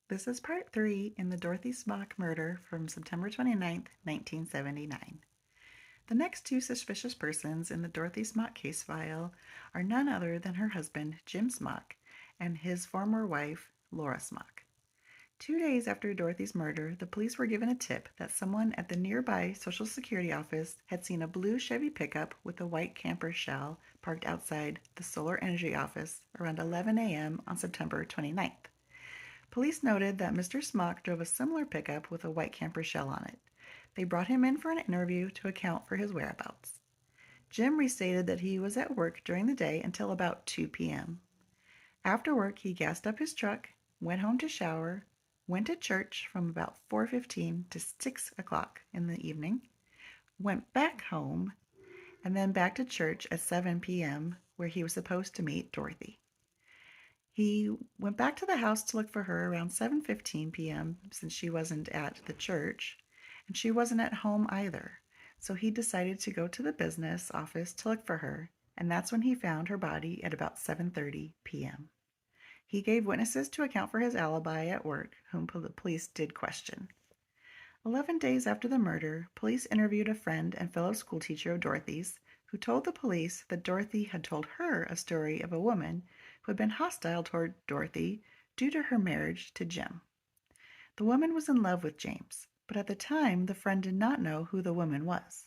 This is part 3 in the Dorothy Smock murder from September 29th, 1979. The next two suspicious persons in the Dorothy Smock case file are none other than her husband, Jim Smock, and his former wife, Laura Smock. 2 days after Dorothy's murder, the police were given a tip that someone at the nearby Social Security office had seen a blue Chevy pickup with a white camper shell parked outside the Solar Energy office around 11 a.m. on September 29th. Police noted that Mr. Smock drove a similar pickup with a white camper shell on it. They brought him in for an interview to account for his whereabouts. Jim restated that he was at work during the day until about 2 p.m. After work, he gassed up his truck, went home to shower, went to church from about 4:15 to 6 o'clock in the evening, went back home, and then back to church at 7 p.m., where he was supposed to meet Dorothy. He went back to the house to look for her around 7:15 p.m. since she wasn't at the church, and she wasn't at home either. So he decided to go to the business office to look for her, and that's when he found her body at about 7:30 p.m. He gave witnesses to account for his alibi at work, whom the police did question. 11 days after the murder, police interviewed a friend and fellow schoolteacher of Dorothy's, who told the police that Dorothy had told her a story of a woman who had been hostile toward Dorothy due to her marriage to Jim. The woman was in love with James, but at the time the friend did not know who the woman was.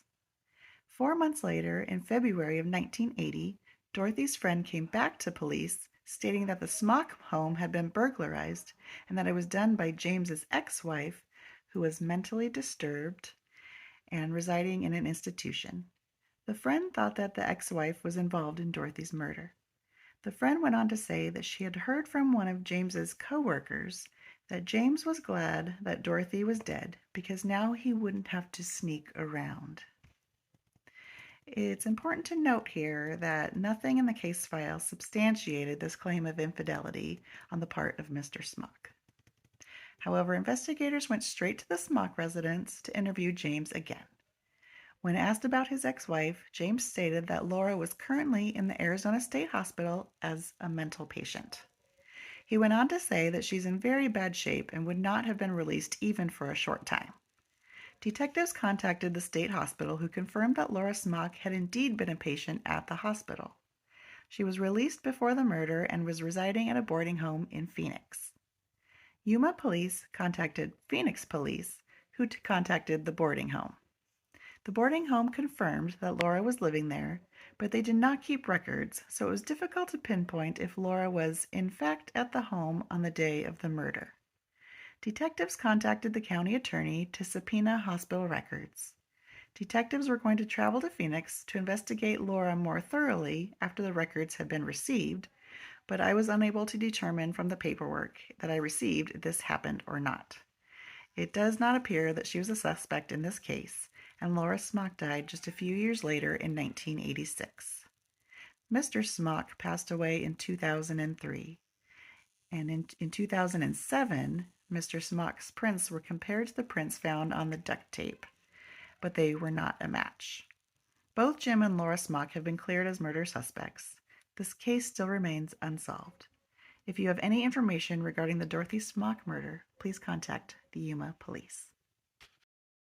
4 months later, in February of 1980, Dorothy's friend came back to police stating that the Smock home had been burglarized and that it was done by James's ex-wife, who was mentally disturbed and residing in an institution. The friend thought that the ex-wife was involved in Dorothy's murder. The friend went on to say that she had heard from one of James's co-workers that James was glad that Dorothy was dead because now he wouldn't have to sneak around. It's important to note here that nothing in the case file substantiated this claim of infidelity on the part of Mr. Smock. However, investigators went straight to the Smock residence to interview James again. When asked about his ex-wife, James stated that Laura was currently in the Arizona State Hospital as a mental patient. He went on to say that she's in very bad shape and would not have been released even for a short time. Detectives contacted the state hospital, who confirmed that Laura Smock had indeed been a patient at the hospital. She was released before the murder and was residing at a boarding home in Phoenix. Yuma police contacted Phoenix police, who contacted the boarding home. The boarding home confirmed that Laura was living there, but they did not keep records, so it was difficult to pinpoint if Laura was in fact at the home on the day of the murder. Detectives contacted the county attorney to subpoena hospital records. Detectives were going to travel to Phoenix to investigate Laura more thoroughly after the records had been received, but I was unable to determine from the paperwork that I received if this happened or not. It does not appear that she was a suspect in this case, and Laura Smock died just a few years later in 1986. Mr. Smock passed away in 2003, and in 2007, Mr. Smock's prints were compared to the prints found on the duct tape, but they were not a match. Both Jim and Laura Smock have been cleared as murder suspects. This case still remains unsolved. If you have any information regarding the Dorothy Smock murder, please contact the Yuma Police.